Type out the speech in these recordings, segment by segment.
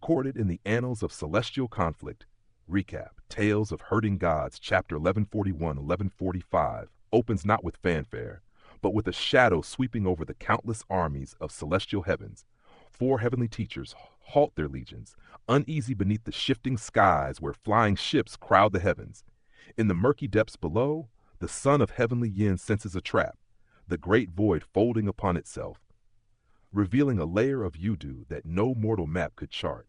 Recorded in the Annals of Celestial Conflict. Recap: Tales of Hurting Gods, chapter 1141-1145, opens not with fanfare, but with a shadow sweeping over the countless armies of celestial heavens. 4 heavenly teachers halt their legions, uneasy beneath the shifting skies where flying ships crowd the heavens. In the murky depths below, the Son of Heavenly Yin senses a trap, the great void folding upon itself, revealing a layer of Youdu that no mortal map could chart.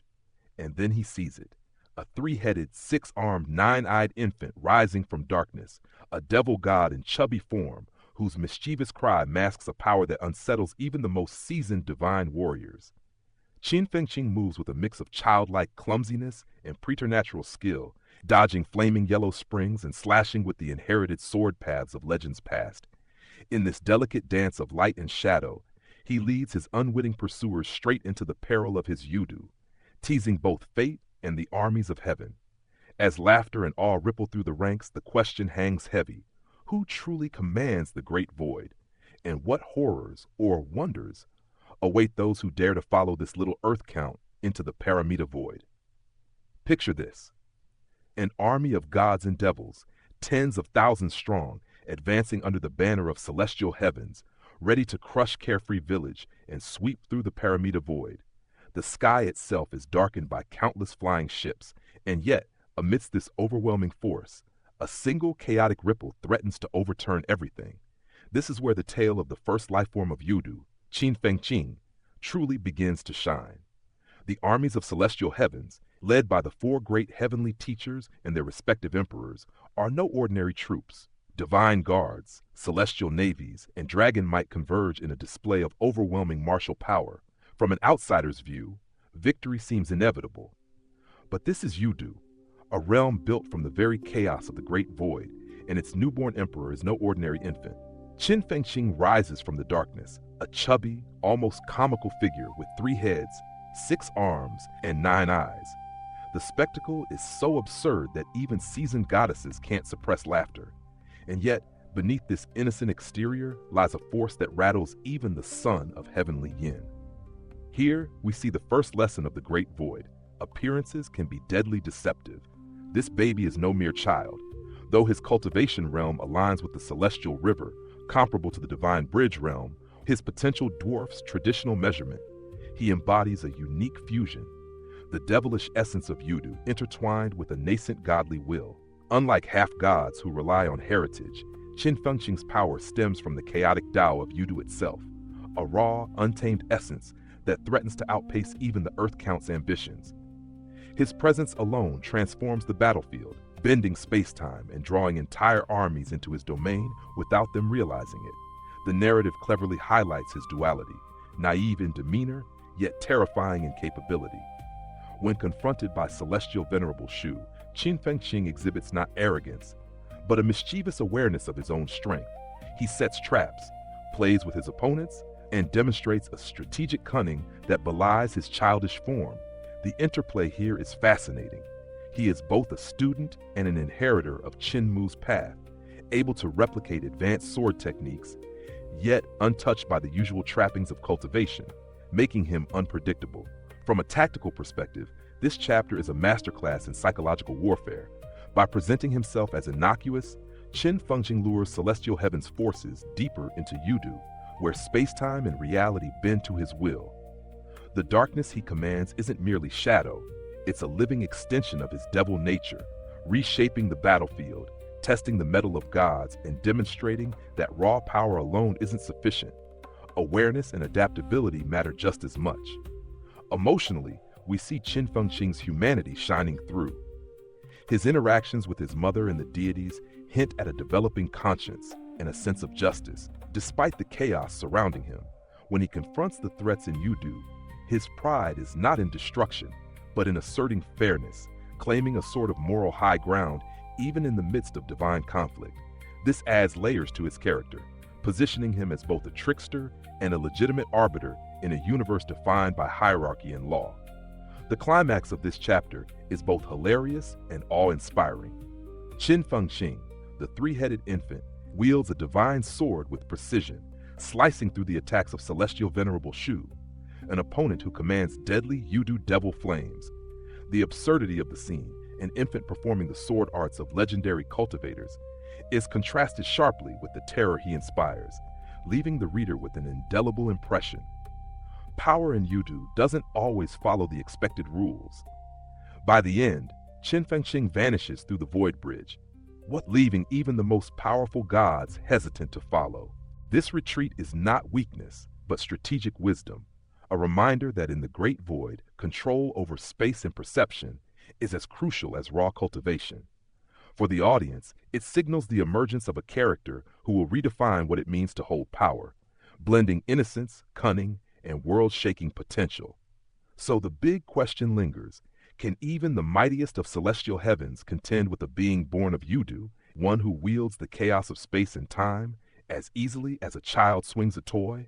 And then he sees it, a 3-headed, 6-armed, 9-eyed infant rising from darkness, a devil god in chubby form, whose mischievous cry masks a power that unsettles even the most seasoned divine warriors. Qin Fengqing moves with a mix of childlike clumsiness and preternatural skill, dodging flaming yellow springs and slashing with the inherited sword paths of legends past. In this delicate dance of light and shadow, he leads his unwitting pursuers straight into the peril of his Youdu, teasing both fate and the armies of heaven. As laughter and awe ripple through the ranks, the question hangs heavy: who truly commands the great void? And what horrors or wonders await those who dare to follow this little earth count into the paramita void? Picture this: an army of gods and devils, tens of thousands strong, advancing under the banner of celestial heavens, ready to crush carefree village and sweep through the paramita void. The sky itself is darkened by countless flying ships, and yet, amidst this overwhelming force, a single chaotic ripple threatens to overturn everything. This is where the tale of the first life form of Youdu, Qin Fengqing, truly begins to shine. The armies of celestial heavens, led by the 4 great heavenly teachers and their respective emperors, are no ordinary troops. Divine guards, celestial navies, and dragon might converge in a display of overwhelming martial power. From an outsider's view, victory seems inevitable. But this is Youdu, a realm built from the very chaos of the great void, and its newborn emperor is no ordinary infant. Qin Fengqing rises from the darkness, a chubby, almost comical figure with 3 heads, 6 arms, and 9 eyes. The spectacle is so absurd that even seasoned goddesses can't suppress laughter. And yet, beneath this innocent exterior lies a force that rattles even the Son of Heavenly Yin. Here, we see the first lesson of the Great Void: appearances can be deadly deceptive. This baby is no mere child. Though his cultivation realm aligns with the celestial river, comparable to the divine bridge realm, his potential dwarfs traditional measurement. He embodies a unique fusion, the devilish essence of Youdu intertwined with a nascent godly will. Unlike half-gods who rely on heritage, Qin Fengqing's power stems from the chaotic Tao of Youdu itself, a raw, untamed essence that threatens to outpace even the Earth Count's ambitions. His presence alone transforms the battlefield, bending space-time and drawing entire armies into his domain without them realizing it. The narrative cleverly highlights his duality, naive in demeanor, yet terrifying in capability. When confronted by celestial venerable Shu, Qin Fengqing exhibits not arrogance, but a mischievous awareness of his own strength. He sets traps, plays with his opponents, and demonstrates a strategic cunning that belies his childish form. The interplay here is fascinating. He is both a student and an inheritor of Qin Mu's path, able to replicate advanced sword techniques, yet untouched by the usual trappings of cultivation, making him unpredictable. From a tactical perspective, this chapter is a masterclass in psychological warfare. By presenting himself as innocuous, Qin Fengqing lures celestial heaven's forces deeper into Youdu, where space-time and reality bend to his will. The darkness he commands isn't merely shadow, it's a living extension of his devil nature, reshaping the battlefield, testing the mettle of gods, and demonstrating that raw power alone isn't sufficient. Awareness and adaptability matter just as much. Emotionally, we see Qin Fengqing's humanity shining through. His interactions with his mother and the deities hint at a developing conscience and a sense of justice, despite the chaos surrounding him. When he confronts the threats in Youdu, his pride is not in destruction, but in asserting fairness, claiming a sort of moral high ground even in the midst of divine conflict. This adds layers to his character, positioning him as both a trickster and a legitimate arbiter in a universe defined by hierarchy and law. The climax of this chapter is both hilarious and awe-inspiring. Qin Fengqing, the 3-headed infant, wields a divine sword with precision, slicing through the attacks of celestial venerable Shu. an opponent who commands deadly Youdu devil flames. The absurdity of the scene, an infant performing the sword arts of legendary cultivators, is contrasted sharply with the terror he inspires, leaving the reader with an indelible impression. Power in Youdu doesn't always follow the expected rules. By the end, Qin Fengqing vanishes through the void bridge, leaving even the most powerful gods hesitant to follow. This retreat is not weakness, but strategic wisdom, a reminder that in the great void, control over space and perception is as crucial as raw cultivation. For the audience, it signals the emergence of a character who will redefine what it means to hold power, blending innocence, cunning, and world-shaking potential. So the big question lingers: can even the mightiest of celestial heavens contend with a being born of Youdu, one who wields the chaos of space and time as easily as a child swings a toy?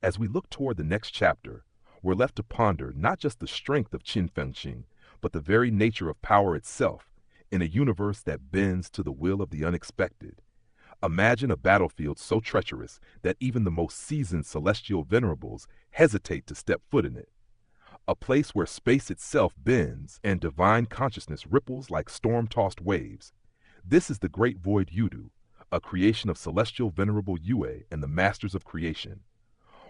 As we look toward the next chapter, we're left to ponder not just the strength of Qin Fengqing, but the very nature of power itself in a universe that bends to the will of the unexpected. Imagine a battlefield so treacherous that even the most seasoned celestial venerables hesitate to step foot in it. A place where space itself bends and divine consciousness ripples like storm-tossed waves. This is the great void Youdu, a creation of celestial venerable Yue and the masters of creation,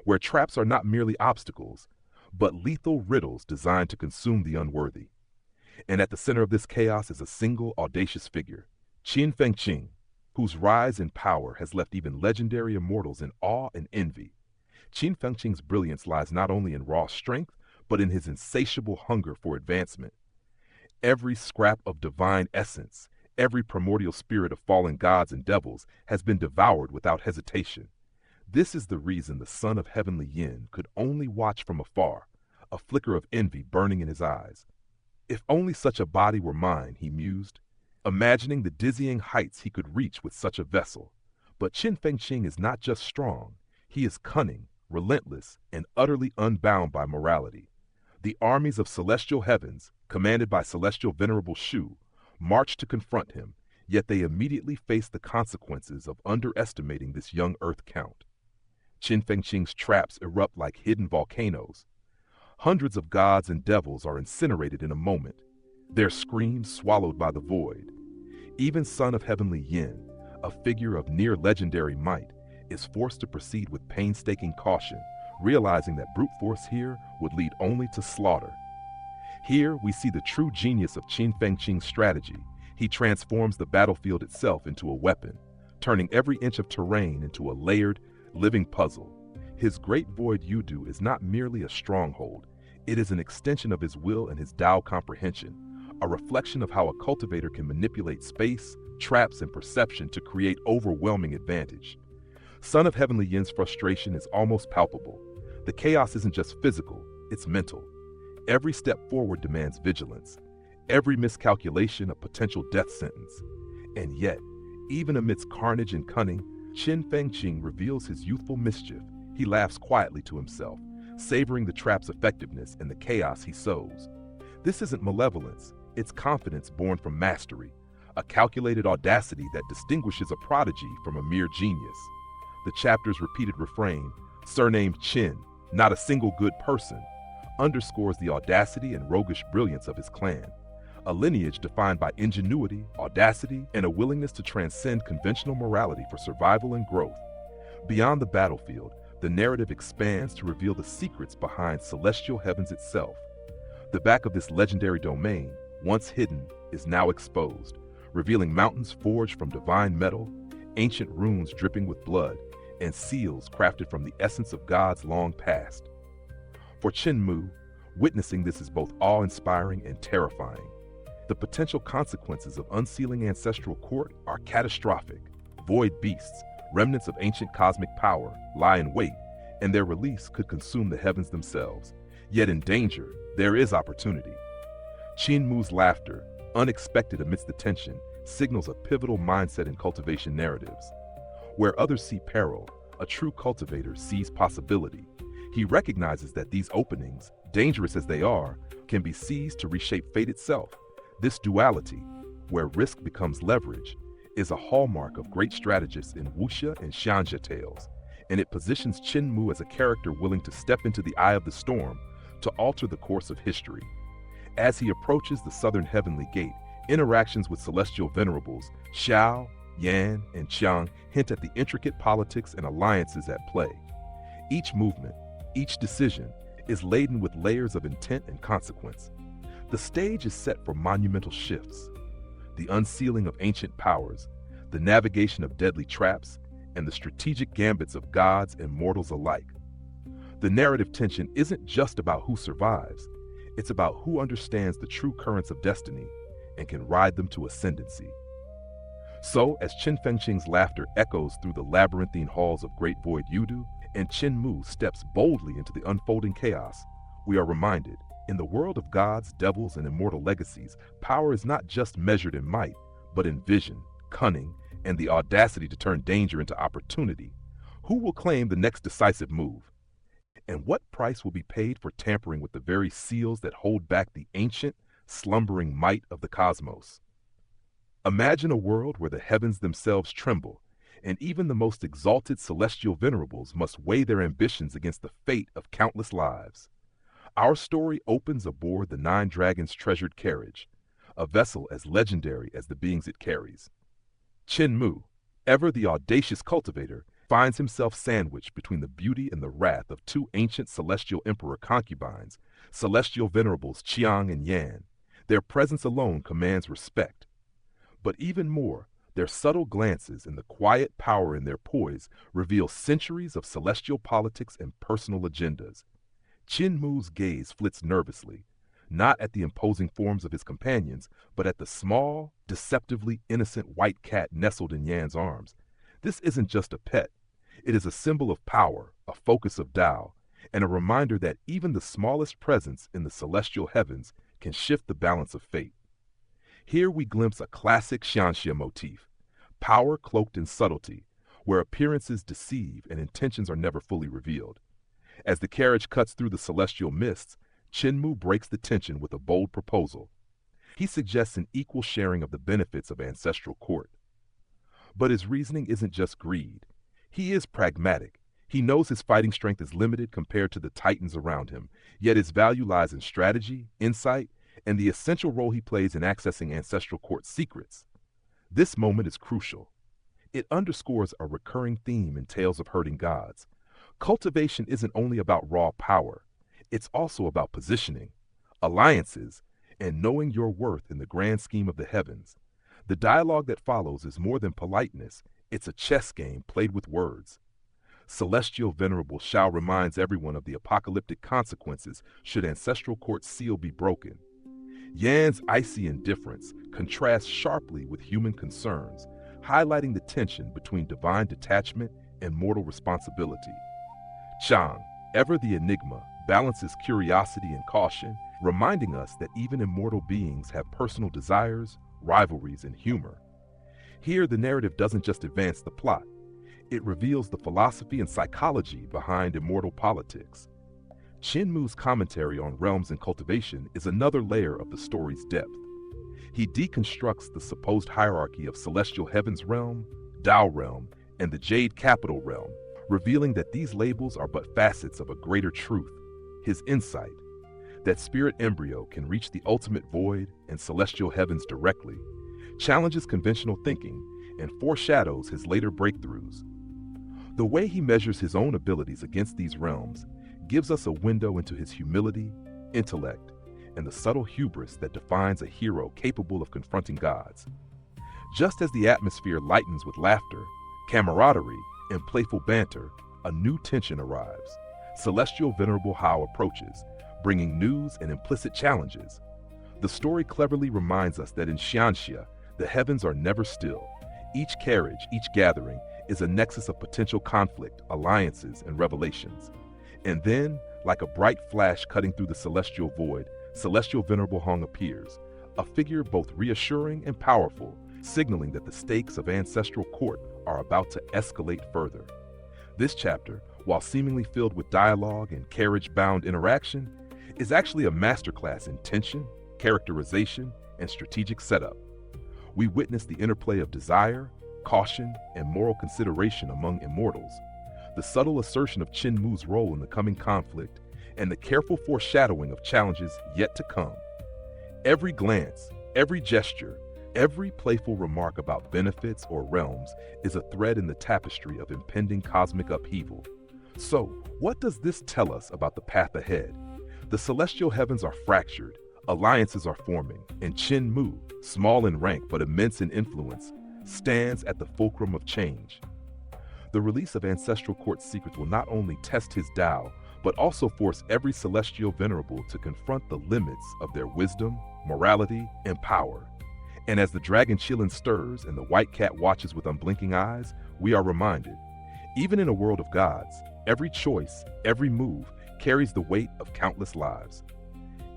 where traps are not merely obstacles, but lethal riddles designed to consume the unworthy. And at the center of this chaos is a single audacious figure, Qin Fengqing, whose rise in power has left even legendary immortals in awe and envy. Qin Fengqing's brilliance lies not only in raw strength, but in his insatiable hunger for advancement. Every scrap of divine essence, every primordial spirit of fallen gods and devils has been devoured without hesitation. This is the reason the Son of Heavenly Yin could only watch from afar, a flicker of envy burning in his eyes. If only such a body were mine, he mused, imagining the dizzying heights he could reach with such a vessel. But Qin Fengqing is not just strong, he is cunning, relentless, and utterly unbound by morality. The armies of celestial heavens, commanded by celestial venerable Shu, march to confront him, yet they immediately face the consequences of underestimating this young earth count. Qin Fengqing's traps erupt like hidden volcanoes. Hundreds of gods and devils are incinerated in a moment, their screams swallowed by the void. Even Son of Heavenly Yin, a figure of near legendary might, is forced to proceed with painstaking caution, realizing that brute force here would lead only to slaughter. Here we see the true genius of Qin Fengqing's strategy. He transforms the battlefield itself into a weapon, turning every inch of terrain into a layered, living puzzle. His great void Youdu is not merely a stronghold, it is an extension of his will and his Tao comprehension, a reflection of how a cultivator can manipulate space, traps, and perception to create overwhelming advantage. Son of Heavenly Yin's frustration is almost palpable. The chaos isn't just physical, it's mental. Every step forward demands vigilance, every miscalculation a potential death sentence. And yet, even amidst carnage and cunning, Qin Fengqing reveals his youthful mischief. He laughs quietly to himself, savoring the trap's effectiveness and the chaos he sows. This isn't malevolence, it's confidence born from mastery, a calculated audacity that distinguishes a prodigy from a mere genius. The chapter's repeated refrain, surnamed Qin, not a single good person, underscores the audacity and roguish brilliance of his clan, a lineage defined by ingenuity, audacity, and a willingness to transcend conventional morality for survival and growth. Beyond the battlefield, the narrative expands to reveal the secrets behind celestial heavens itself. The back of this legendary domain, once hidden, is now exposed, revealing mountains forged from divine metal, ancient runes dripping with blood, and seals crafted from the essence of gods long past. For Qin Mu, witnessing this is both awe-inspiring and terrifying. The potential consequences of unsealing ancestral court are catastrophic. Void beasts, remnants of ancient cosmic power, lie in wait, and their release could consume the heavens themselves. Yet in danger, there is opportunity. Qin Mu's laughter, unexpected amidst the tension, signals a pivotal mindset in cultivation narratives. Where others see peril, a true cultivator sees possibility. He recognizes that these openings, dangerous as they are, can be seized to reshape fate itself. This duality, where risk becomes leverage, is a hallmark of great strategists in wuxia and xianxia tales. and it positions Qin Mu as a character willing to step into the eye of the storm to alter the course of history. As he approaches the southern heavenly gate, interactions with celestial venerables, Xiao, Yan, and Qiang hint at the intricate politics and alliances at play. Each movement, each decision, is laden with layers of intent and consequence. The stage is set for monumental shifts: the unsealing of ancient powers, the navigation of deadly traps, and the strategic gambits of gods and mortals alike. The narrative tension isn't just about who survives, it's about who understands the true currents of destiny and can ride them to ascendancy. So, as Qin Fengqing's laughter echoes through the labyrinthine halls of Great Void Youdu, and Qin Mu steps boldly into the unfolding chaos, we are reminded, in the world of gods, devils, and immortal legacies, power is not just measured in might, but in vision, cunning, and the audacity to turn danger into opportunity. Who will claim the next decisive move? And what price will be paid for tampering with the very seals that hold back the ancient, slumbering might of the cosmos? Imagine a world where the heavens themselves tremble, and even the most exalted celestial venerables must weigh their ambitions against the fate of countless lives. Our story opens aboard the Nine Dragons' treasured carriage, a vessel as legendary as the beings it carries. Qin Mu, ever the audacious cultivator, finds himself sandwiched between the beauty and the wrath of two ancient celestial emperor concubines, celestial venerables Qiang and Yan. Their presence alone commands respect. But even more, their subtle glances and the quiet power in their poise reveal centuries of celestial politics and personal agendas. Qin Mu's gaze flits nervously, not at the imposing forms of his companions, but at the small, deceptively innocent white cat nestled in Yan's arms. This isn't just a pet. It is a symbol of power, a focus of Tao, and a reminder that even the smallest presence in the celestial heavens can shift the balance of fate. Here we glimpse a classic Xianxia motif, power cloaked in subtlety, where appearances deceive and intentions are never fully revealed. As the carriage cuts through the celestial mists, Qin Mu breaks the tension with a bold proposal. He suggests an equal sharing of the benefits of ancestral court. But his reasoning isn't just greed. He is pragmatic. He knows his fighting strength is limited compared to the titans around him, yet his value lies in strategy, insight, and the essential role he plays in accessing ancestral court secrets. This moment is crucial. It underscores a recurring theme in tales of herding gods. Cultivation isn't only about raw power, it's also about positioning, alliances, and knowing your worth in the grand scheme of the heavens. The dialogue that follows is more than politeness, it's a chess game played with words. Celestial Venerable Shao reminds everyone of the apocalyptic consequences should ancestral court seal be broken. Yan's icy indifference contrasts sharply with human concerns, highlighting the tension between divine detachment and mortal responsibility. Qiang, ever the enigma, balances curiosity and caution, reminding us that even immortal beings have personal desires, rivalries, and humor. Here, the narrative doesn't just advance the plot. It reveals the philosophy and psychology behind immortal politics. Qin Mu's commentary on realms and cultivation is another layer of the story's depth. He deconstructs the supposed hierarchy of Celestial Heaven's realm, Tao realm, and the Jade Capital realm, revealing that these labels are but facets of a greater truth, his insight, that spirit embryo can reach the ultimate void and celestial heavens directly, challenges conventional thinking, and foreshadows his later breakthroughs. The way he measures his own abilities against these realms gives us a window into his humility, intellect, and the subtle hubris that defines a hero capable of confronting gods. Just as the atmosphere lightens with laughter, camaraderie, and playful banter, a new tension arrives. Celestial Venerable Hao approaches, bringing news and implicit challenges. The story cleverly reminds us that in Xianxia, the heavens are never still. Each carriage, each gathering, is a nexus of potential conflict, alliances, and revelations. And then, like a bright flash cutting through the celestial void, Celestial Venerable Hong appears, a figure both reassuring and powerful, signaling that the stakes of ancestral court are about to escalate further. This chapter, while seemingly filled with dialogue and carriage-bound interaction, is actually a masterclass in tension, characterization, and strategic setup. We witness the interplay of desire, caution, and moral consideration among immortals. the subtle assertion of Qin Mu's role in the coming conflict, and the careful foreshadowing of challenges yet to come. Every glance, every gesture, every playful remark about benefits or realms is a thread in the tapestry of impending cosmic upheaval. So, what does this tell us about the path ahead? The celestial heavens are fractured, alliances are forming, and Qin Mu, small in rank but immense in influence, stands at the fulcrum of change. The release of Ancestral Court's secrets will not only test his Tao, but also force every celestial venerable to confront the limits of their wisdom, morality, and power. And as the dragon Qilin stirs and the white cat watches with unblinking eyes, we are reminded, even in a world of gods, every choice, every move carries the weight of countless lives.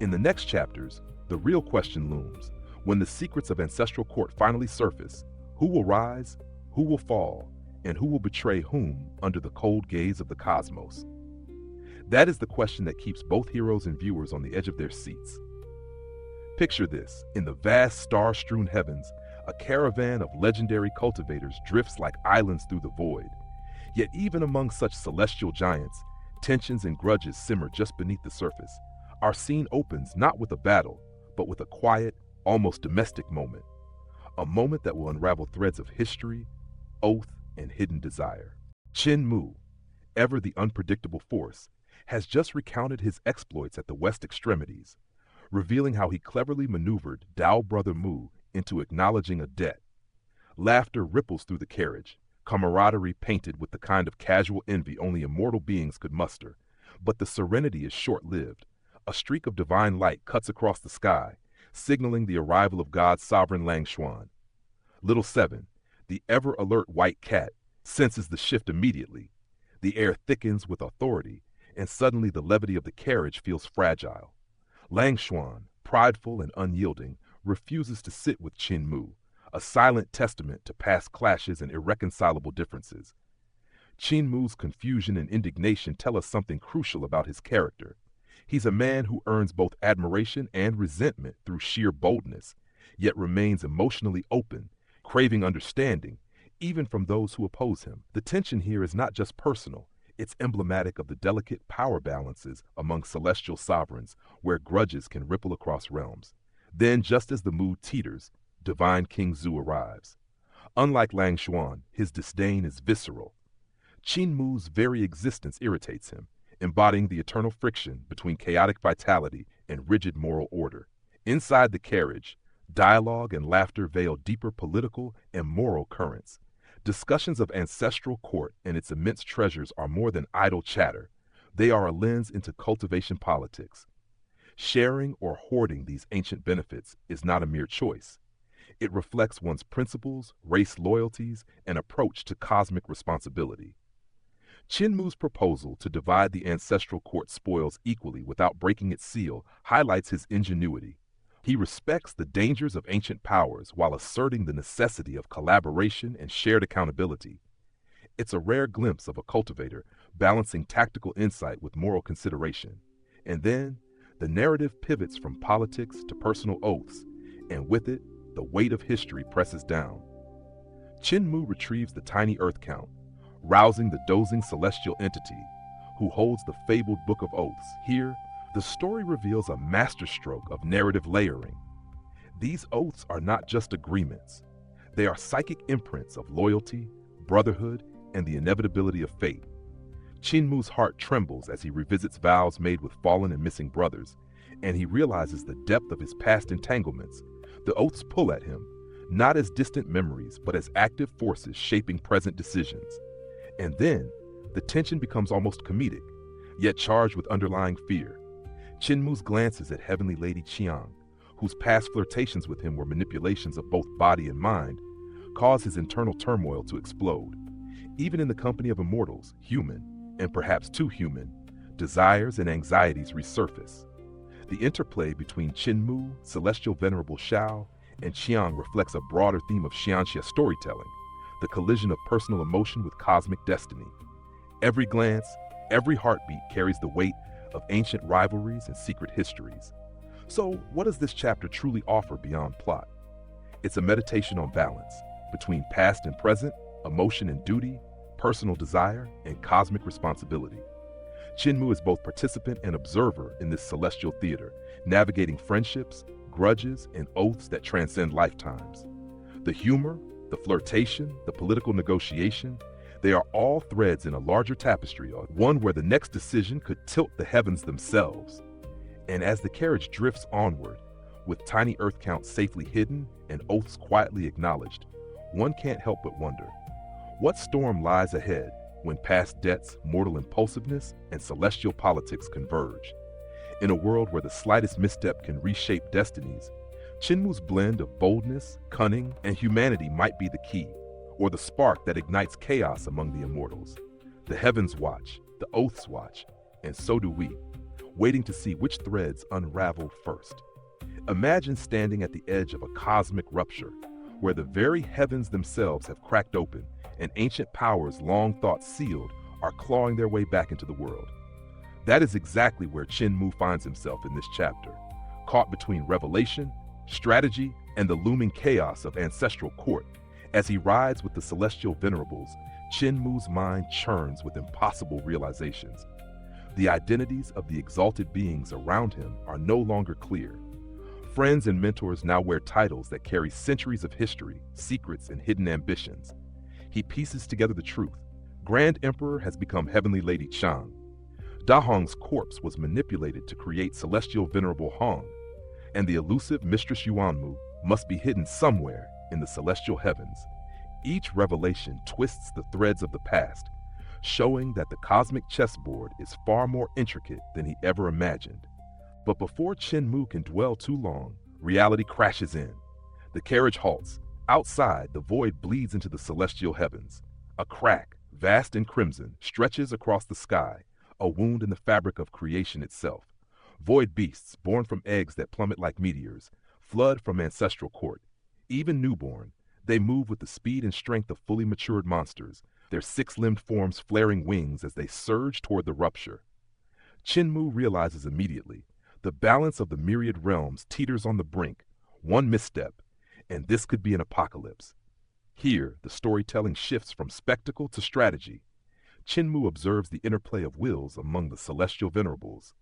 In the next chapters, the real question looms. When the secrets of Ancestral Court finally surface, who will rise, who will fall, and who will betray whom under the cold gaze of the cosmos? That is the question that keeps both heroes and viewers on the edge of their seats. Picture this: in the vast star-strewn heavens, a caravan of legendary cultivators drifts like islands through the void. Yet even among such celestial giants, tensions and grudges simmer just beneath the surface. Our scene opens not with a battle, but with a quiet, almost domestic moment. A moment that will unravel threads of history, oath, and hidden desire. Qin Mu, ever the unpredictable force, has just recounted his exploits at the west extremities, revealing how he cleverly maneuvered Dao Brother Mu into acknowledging a debt. Laughter ripples through the carriage, camaraderie painted with the kind of casual envy only immortal beings could muster. But the serenity is short-lived. A streak of divine light cuts across the sky, signaling the arrival of God's sovereign Lang Xuan. Little Seven, the ever-alert white cat, senses the shift immediately. The air thickens with authority, and suddenly the levity of the carriage feels fragile. Lang Xuan, prideful and unyielding, refuses to sit with Qin Mu, a silent testament to past clashes and irreconcilable differences. Qin Mu's confusion and indignation tell us something crucial about his character. He's a man who earns both admiration and resentment through sheer boldness, yet remains emotionally open, craving understanding, even from those who oppose him. The tension here is not just personal, it's emblematic of the delicate power balances among celestial sovereigns, where grudges can ripple across realms. Then, just as the mood teeters, divine King Zhu arrives. Unlike Lang Xuan, his disdain is visceral. Qin Mu's very existence irritates him, embodying the eternal friction between chaotic vitality and rigid moral order. Inside the carriage, dialogue and laughter veil deeper political and moral currents. Discussions of Ancestral Court and its immense treasures are more than idle chatter. They are a lens into cultivation politics. Sharing or hoarding these ancient benefits is not a mere choice. It reflects one's principles, race loyalties, and approach to cosmic responsibility. Qin Mu's proposal to divide the Ancestral Court spoils equally without breaking its seal highlights his ingenuity. He respects the dangers of ancient powers while asserting the necessity of collaboration and shared accountability. It's a rare glimpse of a cultivator balancing tactical insight with moral consideration. And then, the narrative pivots from politics to personal oaths, and with it, the weight of history presses down. Qin Mu retrieves the tiny Earth Count, rousing the dozing celestial entity, who holds the fabled Book of Oaths. Here, the story reveals a masterstroke of narrative layering. These oaths are not just agreements. They are psychic imprints of loyalty, brotherhood, and the inevitability of fate. Qin Mu's heart trembles as he revisits vows made with fallen and missing brothers, and he realizes the depth of his past entanglements. The oaths pull at him, not as distant memories, but as active forces shaping present decisions. And then, the tension becomes almost comedic, yet charged with underlying fear. Qin Mu's glances at Heavenly Lady Qiang, whose past flirtations with him were manipulations of both body and mind, cause his internal turmoil to explode. Even in the company of immortals, human, and perhaps too human, desires and anxieties resurface. The interplay between Qin Mu, Celestial Venerable Shao, and Qiang reflects a broader theme of Xianxia storytelling, the collision of personal emotion with cosmic destiny. Every glance, every heartbeat carries the weight of ancient rivalries and secret histories. So, what does this chapter truly offer beyond plot? It's a meditation on balance between past and present, emotion and duty, personal desire, and cosmic responsibility. Qin Mu is both participant and observer in this celestial theater, navigating friendships, grudges, and oaths that transcend lifetimes. The humor, the flirtation, the political negotiation, they are all threads in a larger tapestry, one where the next decision could tilt the heavens themselves. And as the carriage drifts onward, with tiny earth counts safely hidden and oaths quietly acknowledged, one can't help but wonder, what storm lies ahead when past debts, mortal impulsiveness, and celestial politics converge? In a world where the slightest misstep can reshape destinies, Qin Mu's blend of boldness, cunning, and humanity might be the key, or the spark that ignites chaos among the immortals. The heavens watch, the oaths watch, and so do we, waiting to see which threads unravel first. Imagine standing at the edge of a cosmic rupture, where the very heavens themselves have cracked open and ancient powers long thought sealed are clawing their way back into the world. That is exactly where Qin Mu finds himself in this chapter, caught between revelation, strategy, and the looming chaos of ancestral court. As he rides with the celestial venerables, Qin Mu's mind churns with impossible realizations. The identities of the exalted beings around him are no longer clear. Friends and mentors now wear titles that carry centuries of history, secrets, and hidden ambitions. He pieces together the truth. Grand Emperor has become Heavenly Lady Chang. Da Hong's corpse was manipulated to create celestial venerable Hong, and the elusive Mistress Yuanmu must be hidden somewhere in the celestial heavens. Each revelation twists the threads of the past, showing that the cosmic chessboard is far more intricate than he ever imagined. But before Qin Mu can dwell too long, reality crashes in. The carriage halts. Outside, the void bleeds into the celestial heavens. A crack, vast and crimson, stretches across the sky, a wound in the fabric of creation itself. Void beasts, born from eggs that plummet like meteors, flood from ancestral court. Even newborn, they move with the speed and strength of fully matured monsters, their six-limbed forms flaring wings as they surge toward the rupture. Qin Mu realizes immediately, the balance of the myriad realms teeters on the brink. One misstep, and this could be an apocalypse. Here, the storytelling shifts from spectacle to strategy. Qin Mu observes the interplay of wills among the celestial venerables.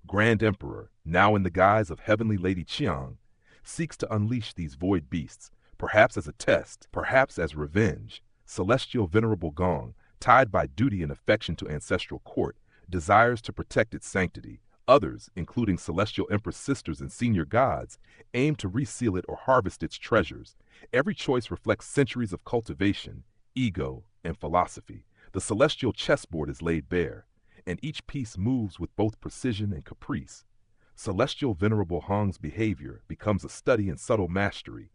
Grand Emperor, now in the guise of Heavenly Lady Qiang, seeks to unleash these void beasts, perhaps as a test, perhaps as revenge. Celestial Venerable Gong, tied by duty and affection to ancestral court, desires to protect its sanctity. Others, including Celestial Empress sisters and senior gods, aim to reseal it or harvest its treasures. Every choice reflects centuries of cultivation, ego, and philosophy. The celestial chessboard is laid bare, and each piece moves with both precision and caprice. Celestial Venerable Hong's behavior becomes a study in subtle mastery.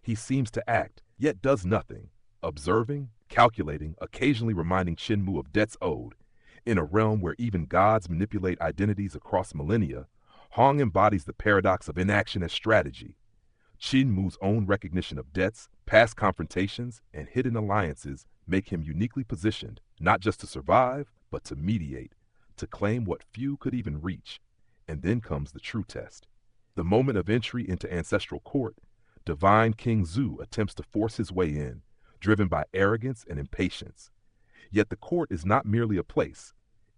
He seems to act, yet does nothing, observing, calculating, occasionally reminding Qin Mu of debts owed. In a realm where even gods manipulate identities across millennia, Hong embodies the paradox of inaction as strategy. Qin Mu's own recognition of debts, past confrontations, and hidden alliances make him uniquely positioned, not just to survive, but to mediate, to claim what few could even reach. And then comes the true test. The moment of entry into ancestral court, divine King Zhu attempts to force his way in, driven by arrogance and impatience. Yet the court is not merely a place.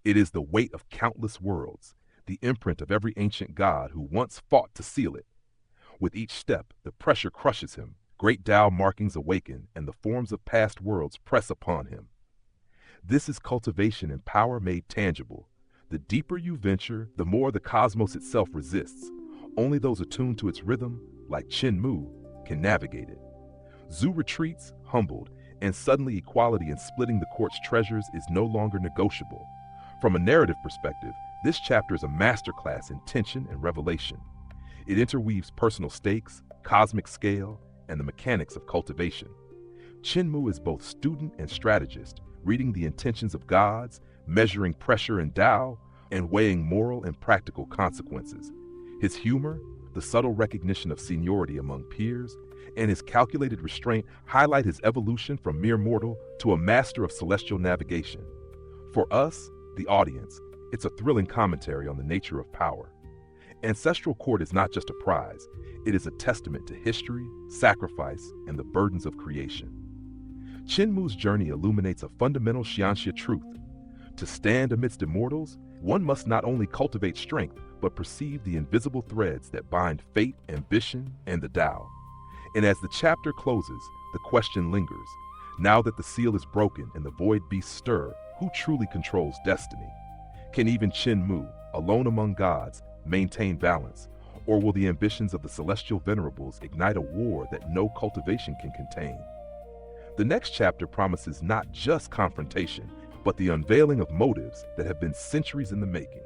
It is the weight of countless worlds, the imprint of every ancient god who once fought to seal it. With each step, the pressure crushes him. Great Tao markings awaken, and the forms of past worlds press upon him. This is cultivation and power made tangible. The deeper you venture, the more the cosmos itself resists. Only those attuned to its rhythm, like Qin Mu, can navigate it. Zhu retreats, humbled, and suddenly equality in splitting the court's treasures is no longer negotiable. From a narrative perspective, this chapter is a masterclass in tension and revelation. It interweaves personal stakes, cosmic scale, and the mechanics of cultivation. Qin Mu is both student and strategist, reading the intentions of gods, measuring pressure and Tao, and weighing moral and practical consequences. His humor, the subtle recognition of seniority among peers, and his calculated restraint highlight his evolution from mere mortal to a master of celestial navigation. For us, the audience, it's a thrilling commentary on the nature of power. Ancestral court is not just a prize, it is a testament to history, sacrifice, and the burdens of creation. Qin Mu's journey illuminates a fundamental Xianxia truth. To stand amidst immortals, one must not only cultivate strength, but perceive the invisible threads that bind fate, ambition, and the Tao. And as the chapter closes, the question lingers. Now that the seal is broken and the void beasts stir, who truly controls destiny? Can even Qin Mu, alone among gods, maintain balance? Or will the ambitions of the celestial venerables ignite a war that no cultivation can contain? The next chapter promises not just confrontation, but the unveiling of motives that have been centuries in the making.